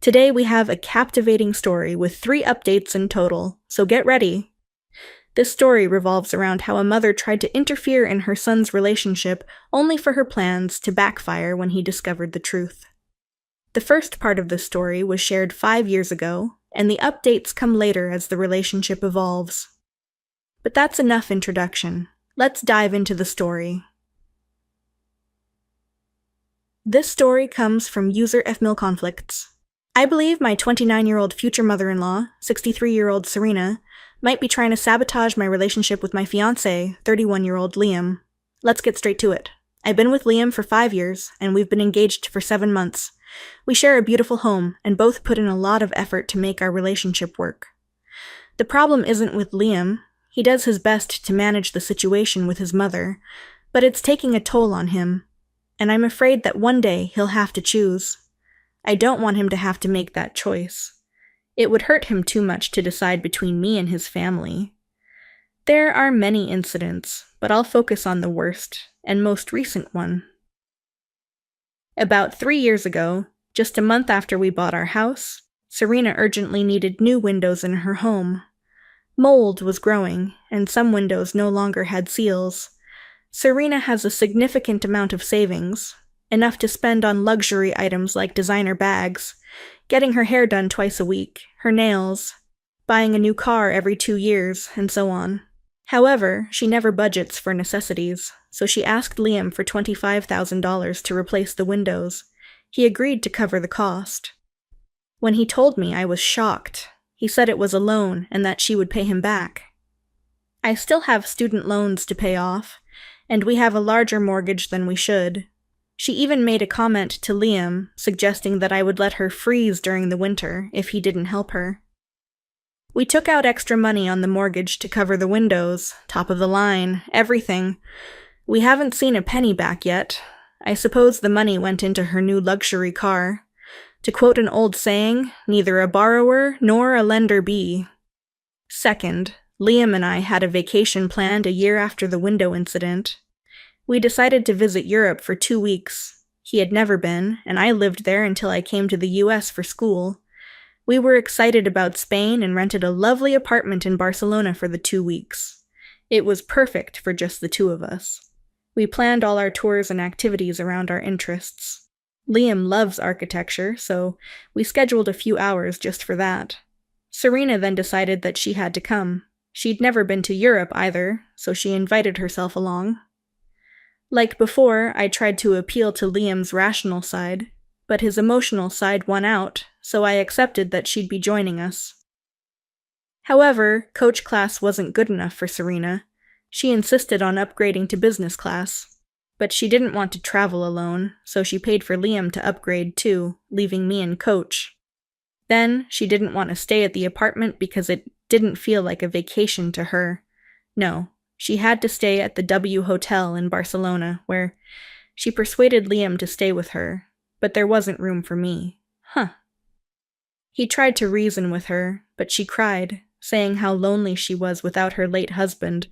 Today we have a captivating story with 3 updates in total, so get ready. This story revolves around how a mother tried to interfere in her son's relationship only for her plans to backfire when he discovered the truth. The first part of the story was shared 5 years ago, and the updates come later as the relationship evolves. But that's enough introduction. Let's dive into the story. This story comes from user fmilconflicts. I believe my 29-year-old future mother-in-law, 63-year-old Serena, might be trying to sabotage my relationship with my fiancé, 31-year-old Liam. Let's get straight to it. I've been with Liam for 5 years, and we've been engaged for 7 months. We share a beautiful home, and both put in a lot of effort to make our relationship work. The problem isn't with Liam. He does his best to manage the situation with his mother, but it's taking a toll on him, and I'm afraid that one day he'll have to choose. I don't want him to have to make that choice. It would hurt him too much to decide between me and his family. There are many incidents, but I'll focus on the worst and most recent one. About 3 years ago, just a month after we bought our house, Serena urgently needed new windows in her home. Mold was growing, and some windows no longer had seals. Serena has a significant amount of savings, enough to spend on luxury items like designer bags, getting her hair done twice a week, her nails, buying a new car every 2 years, and so on. However, she never budgets for necessities, so she asked Liam for $25,000 to replace the windows. He agreed to cover the cost. When he told me, I was shocked. He said it was a loan and that she would pay him back. I still have student loans to pay off, and we have a larger mortgage than we should. She even made a comment to Liam, suggesting that I would let her freeze during the winter if he didn't help her. We took out extra money on the mortgage to cover the windows, top of the line, everything. We haven't seen a penny back yet. I suppose the money went into her new luxury car. To quote an old saying, neither a borrower nor a lender be. Second, Liam and I had a vacation planned a year after the window incident. We decided to visit Europe for 2 weeks. He had never been, and I lived there until I came to the US for school. We were excited about Spain and rented a lovely apartment in Barcelona for the 2 weeks. It was perfect for just the 2 of us. We planned all our tours and activities around our interests. Liam loves architecture, so we scheduled a few hours just for that. Serena then decided that she had to come. She'd never been to Europe either, so she invited herself along. Like before, I tried to appeal to Liam's rational side, but his emotional side won out, so I accepted that she'd be joining us. However, coach class wasn't good enough for Serena. She insisted on upgrading to business class, but she didn't want to travel alone, so she paid for Liam to upgrade too, leaving me and coach. Then, she didn't want to stay at the apartment because it didn't feel like a vacation to her. No. She had to stay at the W Hotel in Barcelona, where she persuaded Liam to stay with her, but there wasn't room for me. He tried to reason with her, but she cried, saying how lonely she was without her late husband,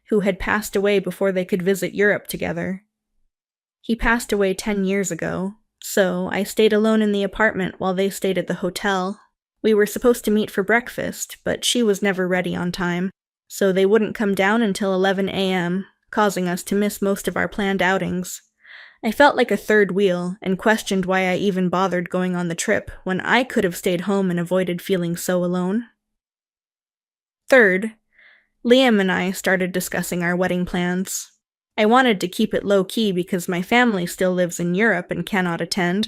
who had passed away before they could visit Europe together. He passed away 10 years ago, so I stayed alone in the apartment while they stayed at the hotel. We were supposed to meet for breakfast, but she was never ready on time, so they wouldn't come down until 11 a.m., causing us to miss most of our planned outings. I felt like a third wheel, and questioned why I even bothered going on the trip when I could have stayed home and avoided feeling so alone. Third, Liam and I started discussing our wedding plans. I wanted to keep it low-key because my family still lives in Europe and cannot attend,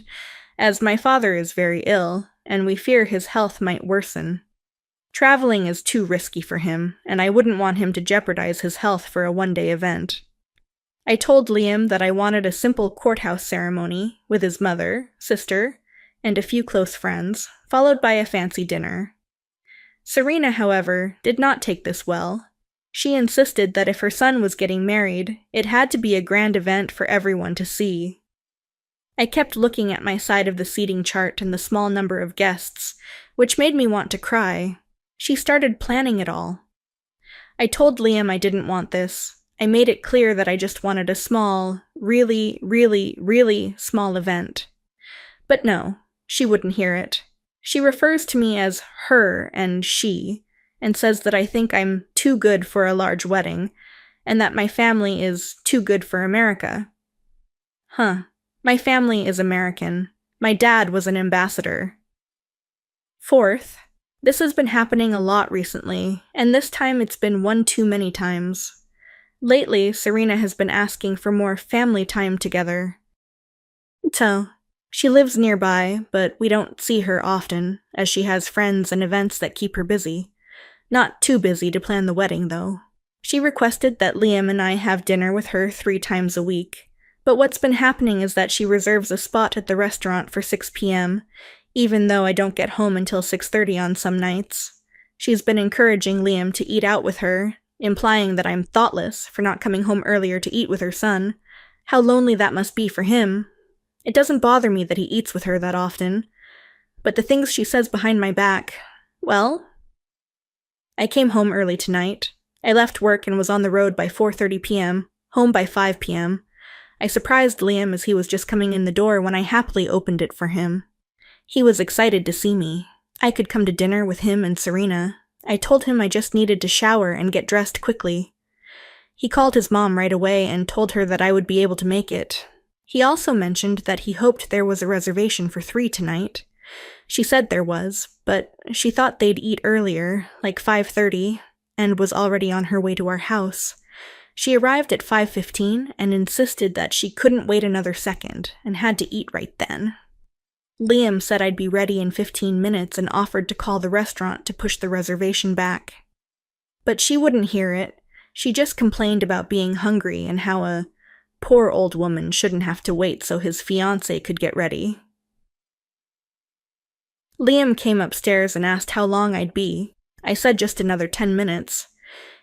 as my father is very ill, and we fear his health might worsen. Traveling is too risky for him, and I wouldn't want him to jeopardize his health for a one-day event. I told Liam that I wanted a simple courthouse ceremony with his mother, sister, and a few close friends, followed by a fancy dinner. Serena, however, did not take this well. She insisted that if her son was getting married, it had to be a grand event for everyone to see. I kept looking at my side of the seating chart and the small number of guests, which made me want to cry. She started planning it all. I told Liam I didn't want this. I made it clear that I just wanted a small, really, really, really small event. But no, she wouldn't hear it. She refers to me as her and she, and says that I think I'm too good for a large wedding, and that my family is too good for America. Huh. My family is American. My dad was an ambassador. Fourth, this has been happening a lot recently, and this time it's been one too many times. Lately, Serena has been asking for more family time together. So, she lives nearby, but we don't see her often, as she has friends and events that keep her busy. Not too busy to plan the wedding, though. She requested that Liam and I have dinner with her 3 times a week, but what's been happening is that she reserves a spot at the restaurant for 6 p.m., even though I don't get home until 6:30 on some nights. She's been encouraging Liam to eat out with her, implying that I'm thoughtless for not coming home earlier to eat with her son. How lonely that must be for him. It doesn't bother me that he eats with her that often, but the things she says behind my back, well... I came home early tonight. I left work and was on the road by 4:30 p.m., home by 5 p.m. I surprised Liam as he was just coming in the door when I happily opened it for him. He was excited to see me. I could come to dinner with him and Serena. I told him I just needed to shower and get dressed quickly. He called his mom right away and told her that I would be able to make it. He also mentioned that he hoped there was a reservation for 3 tonight. She said there was, but she thought they'd eat earlier, like 5:30, and was already on her way to our house. She arrived at 5:15 and insisted that she couldn't wait another second and had to eat right then. Liam said I'd be ready in 15 minutes and offered to call the restaurant to push the reservation back. But she wouldn't hear it. She just complained about being hungry and how a poor old woman shouldn't have to wait so his fiancé could get ready. Liam came upstairs and asked how long I'd be. I said just another 10 minutes.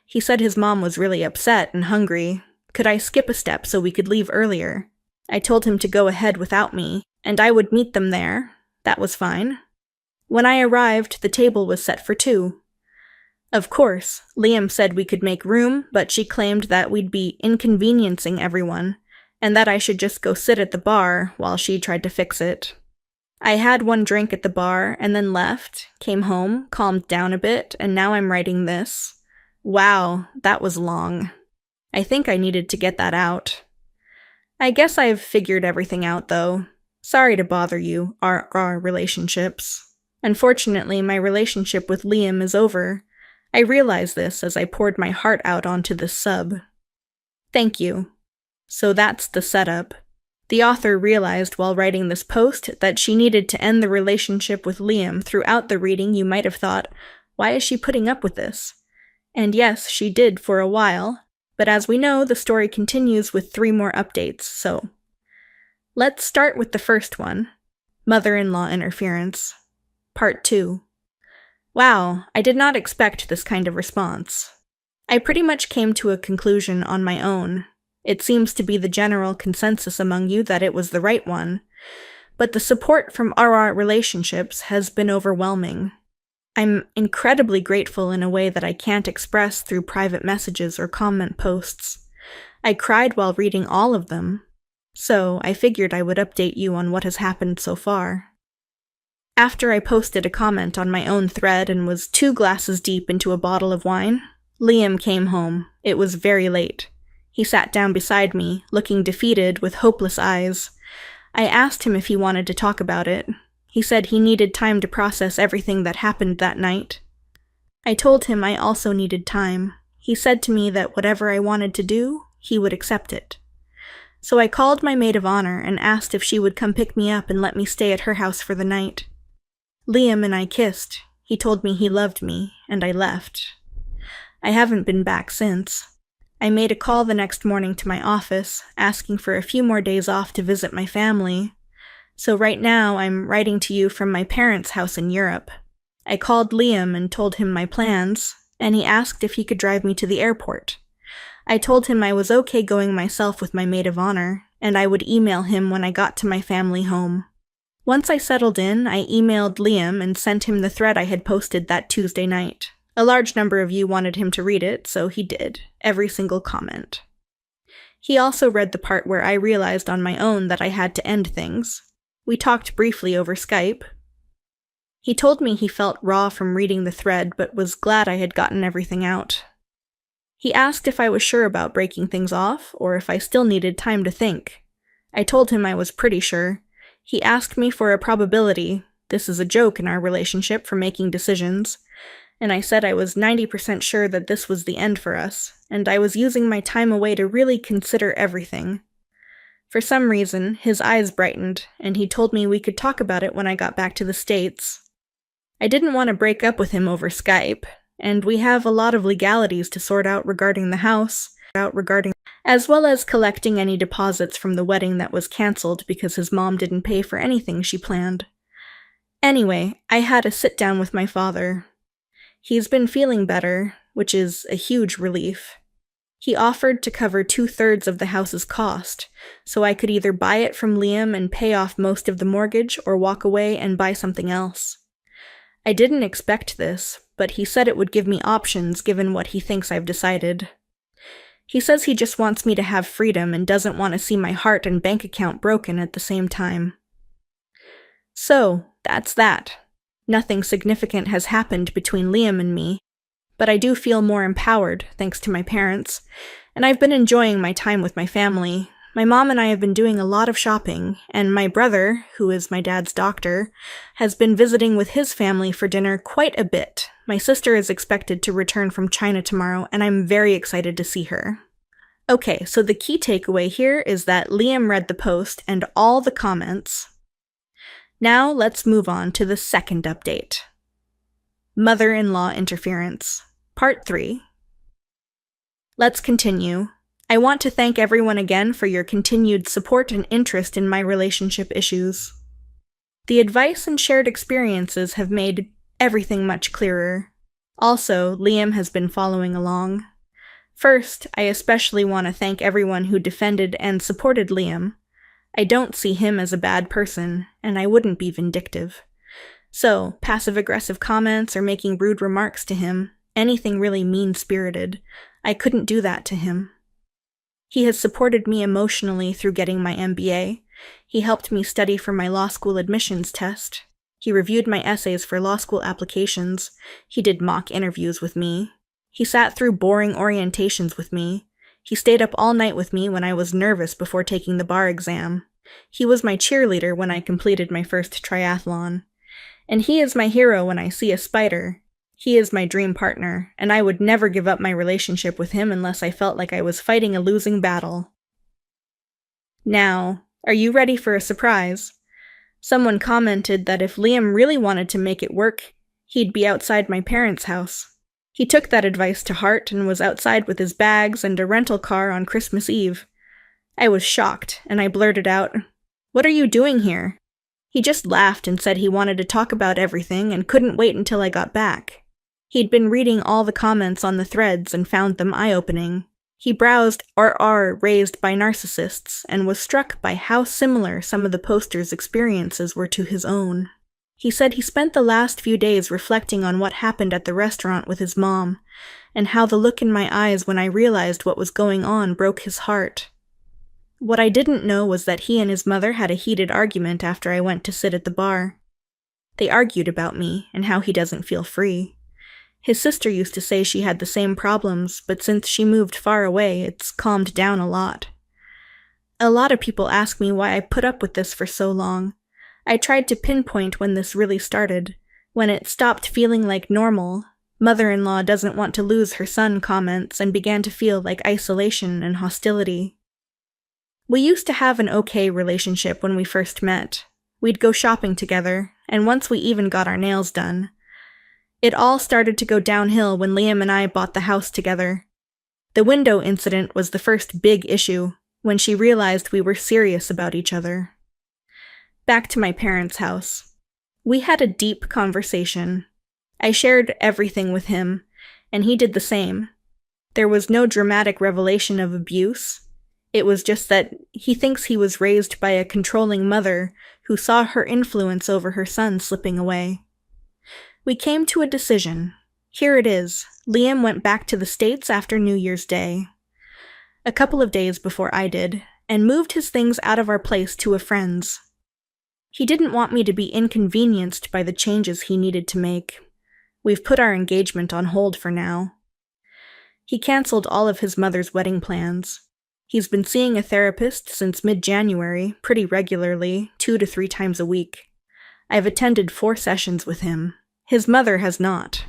He said his mom was really upset and hungry. Could I skip a step so we could leave earlier? I told him to go ahead without me, and I would meet them there. That was fine. When I arrived, the table was set for 2. Of course, Liam said we could make room, but she claimed that we'd be inconveniencing everyone, and that I should just go sit at the bar while she tried to fix it. I had 1 drink at the bar and then left, came home, calmed down a bit, and now I'm writing this. Wow, that was long. I think I needed to get that out. I guess I've figured everything out, though. Sorry to bother you, our relationships. Unfortunately, my relationship with Liam is over. I realized this as I poured my heart out onto this sub. Thank you. So that's the setup. The author realized while writing this post that she needed to end the relationship with Liam. Throughout the reading, you might have thought, why is she putting up with this? And yes, she did for a while, but as we know, the story continues with 3 more updates, so... Let's start with the first one, Mother-in-law Interference, Part 2. Wow, I did not expect this kind of response. I pretty much came to a conclusion on my own. It seems to be the general consensus among you that it was the right one, but the support from our relationships has been overwhelming. I'm incredibly grateful in a way that I can't express through private messages or comment posts. I cried while reading all of them, so I figured I would update you on what has happened so far. After I posted a comment on my own thread and was 2 glasses deep into a bottle of wine, Liam came home. It was very late. He sat down beside me, looking defeated with hopeless eyes. I asked him if he wanted to talk about it. He said he needed time to process everything that happened that night. I told him I also needed time. He said to me that whatever I wanted to do, he would accept it. So I called my maid of honor and asked if she would come pick me up and let me stay at her house for the night. Liam and I kissed. He told me he loved me, and I left. I haven't been back since. I made a call the next morning to my office, asking for a few more days off to visit my family. So right now I'm writing to you from my parents' house in Europe. I called Liam and told him my plans, and he asked if he could drive me to the airport. I told him I was okay going myself with my maid of honor, and I would email him when I got to my family home. Once I settled in, I emailed Liam and sent him the thread I had posted that Tuesday night. A large number of you wanted him to read it, so he did, every single comment. He also read the part where I realized on my own that I had to end things. We talked briefly over Skype. He told me he felt raw from reading the thread, but was glad I had gotten everything out. He asked if I was sure about breaking things off, or if I still needed time to think. I told him I was pretty sure. He asked me for a probability. This is a joke in our relationship for making decisions. And I said I was 90% sure that this was the end for us, and I was using my time away to really consider everything. For some reason, his eyes brightened, and he told me we could talk about it when I got back to the States. I didn't want to break up with him over Skype, and we have a lot of legalities to sort out regarding the house, as well as collecting any deposits from the wedding that was cancelled because his mom didn't pay for anything she planned. Anyway, I had a sit-down with my father. He's been feeling better, which is a huge relief. He offered to cover 2/3 of the house's cost, so I could either buy it from Liam and pay off most of the mortgage or walk away and buy something else. I didn't expect this, but he said it would give me options given what he thinks I've decided. He says he just wants me to have freedom and doesn't want to see my heart and bank account broken at the same time. So, that's that. Nothing significant has happened between Liam and me, but I do feel more empowered, thanks to my parents, and I've been enjoying my time with my family. My mom and I have been doing a lot of shopping, and my brother, who is my dad's doctor, has been visiting with his family for dinner quite a bit. My sister is expected to return from China tomorrow, and I'm very excited to see her. Okay, so the key takeaway here is that Liam read the post and all the comments. Now let's move on to the second update. Mother-in-law interference. Part 3. Let's continue. I want to thank everyone again for your continued support and interest in my relationship issues. The advice and shared experiences have made everything much clearer. Also, Liam has been following along. First, I especially want to thank everyone who defended and supported Liam. I don't see him as a bad person, and I wouldn't be vindictive. So, passive-aggressive comments or making rude remarks to him, anything really mean-spirited, I couldn't do that to him. He has supported me emotionally through getting my MBA. He helped me study for my law school admissions test. He reviewed my essays for law school applications. He did mock interviews with me. He sat through boring orientations with me. He stayed up all night with me when I was nervous before taking the bar exam. He was my cheerleader when I completed my first triathlon. And he is my hero when I see a spider. He is my dream partner, and I would never give up my relationship with him unless I felt like I was fighting a losing battle. Now, are you ready for a surprise? Someone commented that if Liam really wanted to make it work, he'd be outside my parents' house. He took that advice to heart and was outside with his bags and a rental car on Christmas Eve. I was shocked, and I blurted out, "What are you doing here?" He just laughed and said he wanted to talk about everything and couldn't wait until I got back. He'd been reading all the comments on the threads and found them eye-opening. He browsed RR raised by narcissists and was struck by how similar some of the posters' experiences were to his own. He said he spent the last few days reflecting on what happened at the restaurant with his mom, and how the look in my eyes when I realized what was going on broke his heart. What I didn't know was that he and his mother had a heated argument after I went to sit at the bar. They argued about me and how he doesn't feel free. His sister used to say she had the same problems, but since she moved far away, it's calmed down a lot. A lot of people ask me why I put up with this for so long. I tried to pinpoint when this really started, when it stopped feeling like normal. Mother-in-law doesn't want to lose her son comments and began to feel like isolation and hostility. We used to have an okay relationship when we first met. We'd go shopping together, and once we even got our nails done. It all started to go downhill when Liam and I bought the house together. The window incident was the first big issue, when she realized we were serious about each other. Back to my parents' house. We had a deep conversation. I shared everything with him, and he did the same. There was no dramatic revelation of abuse. It was just that he thinks he was raised by a controlling mother who saw her influence over her son slipping away. We came to a decision. Here it is. Liam went back to the States after New Year's Day, a couple of days before I did, and moved his things out of our place to a friend's. He didn't want me to be inconvenienced by the changes he needed to make. We've put our engagement on hold for now. He canceled all of his mother's wedding plans. He's been seeing a therapist since mid-January, pretty regularly, 2 to 3 times a week. I've attended 4 sessions with him. His mother has not.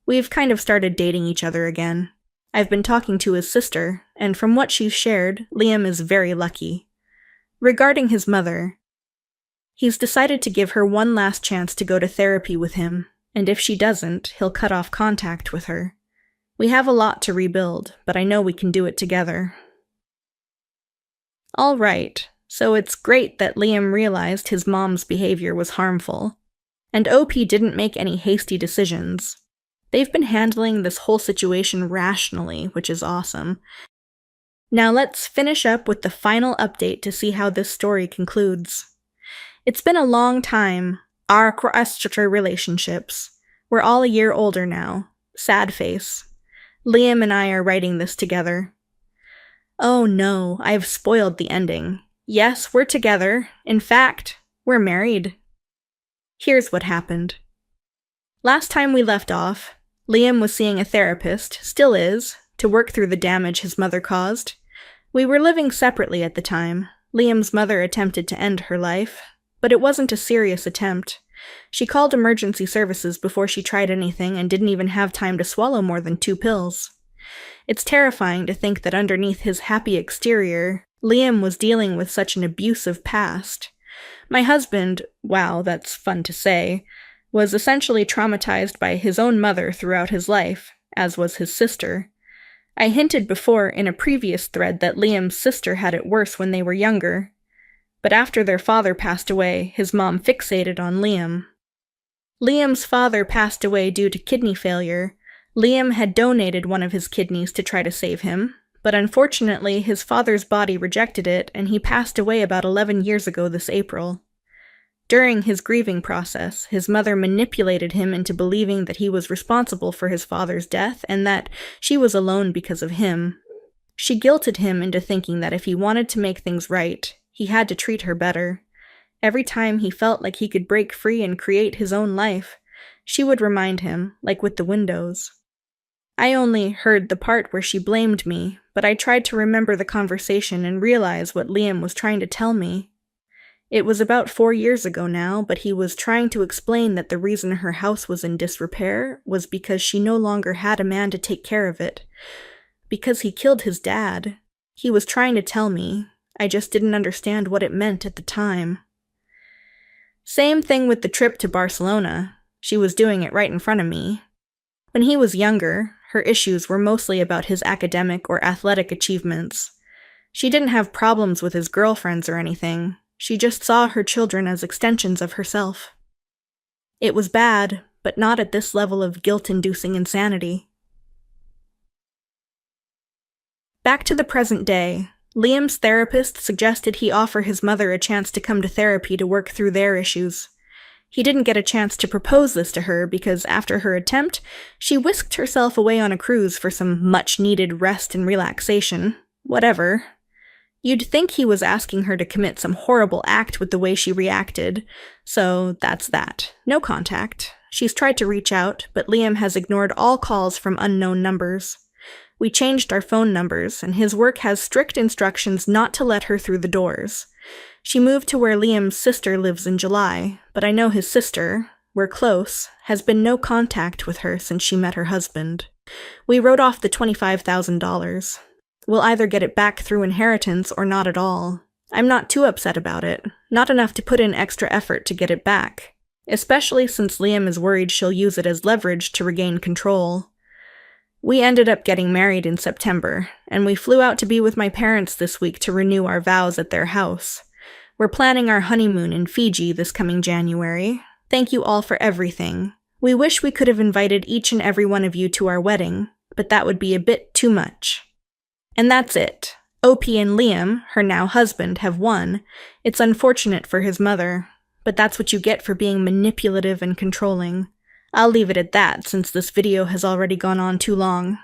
We've kind of started dating each other again. I've been talking to his sister, and from what she's shared, Liam is very lucky. Regarding his mother, he's decided to give her one last chance to go to therapy with him, and if she doesn't, he'll cut off contact with her. We have a lot to rebuild, but I know we can do it together. All right, so it's great that Liam realized his mom's behavior was harmful, and OP didn't make any hasty decisions. They've been handling this whole situation rationally, which is awesome. Now let's finish up with the final update to see how this story concludes. It's been a long time, our relationships. We're all a year older now. Sad face. Liam and I are writing this together. Oh no, I've spoiled the ending. Yes, we're together. In fact, we're married. Here's what happened. Last time we left off, Liam was seeing a therapist, still is, to work through the damage his mother caused. We were living separately at the time. Liam's mother attempted to end her life, but it wasn't a serious attempt. She called emergency services before she tried anything and didn't even have time to swallow more than 2 pills. It's terrifying to think that underneath his happy exterior, Liam was dealing with such an abusive past. My husband, wow, that's fun to say, was essentially traumatized by his own mother throughout his life, as was his sister. I hinted before in a previous thread that Liam's sister had it worse when they were younger, but after their father passed away, his mom fixated on Liam. Liam's father passed away due to kidney failure. Liam had donated one of his kidneys to try to save him, but unfortunately his father's body rejected it and he passed away about 11 years ago this April. During his grieving process, his mother manipulated him into believing that he was responsible for his father's death and that she was alone because of him. She guilted him into thinking that if he wanted to make things right, he had to treat her better. Every time he felt like he could break free and create his own life, she would remind him, like with the windows. I only heard the part where she blamed me, but I tried to remember the conversation and realize what Liam was trying to tell me. It was about 4 years ago now, but he was trying to explain that the reason her house was in disrepair was because she no longer had a man to take care of it. Because he killed his dad. He was trying to tell me. I just didn't understand what it meant at the time. Same thing with the trip to Barcelona. She was doing it right in front of me. When he was younger, her issues were mostly about his academic or athletic achievements. She didn't have problems with his girlfriends or anything. She just saw her children as extensions of herself. It was bad, but not at this level of guilt-inducing insanity. Back to the present day, Liam's therapist suggested he offer his mother a chance to come to therapy to work through their issues. He didn't get a chance to propose this to her because after her attempt, she whisked herself away on a cruise for some much-needed rest and relaxation. Whatever. You'd think he was asking her to commit some horrible act with the way she reacted, so that's that. No contact. She's tried to reach out, but Liam has ignored all calls from unknown numbers. We changed our phone numbers, and his work has strict instructions not to let her through the doors. She moved to where Liam's sister lives in July, but I know his sister, we're close, has been no contact with her since she met her husband. We wrote off the $25,000. We'll either get it back through inheritance or not at all. I'm not too upset about it, not enough to put in extra effort to get it back, especially since Liam is worried she'll use it as leverage to regain control. We ended up getting married in September, and we flew out to be with my parents this week to renew our vows at their house. We're planning our honeymoon in Fiji this coming January. Thank you all for everything. We wish we could have invited each and every one of you to our wedding, but that would be a bit too much. And that's it. OP and Liam, her now husband, have won. It's unfortunate for his mother, but that's what you get for being manipulative and controlling. I'll leave it at that since this video has already gone on too long.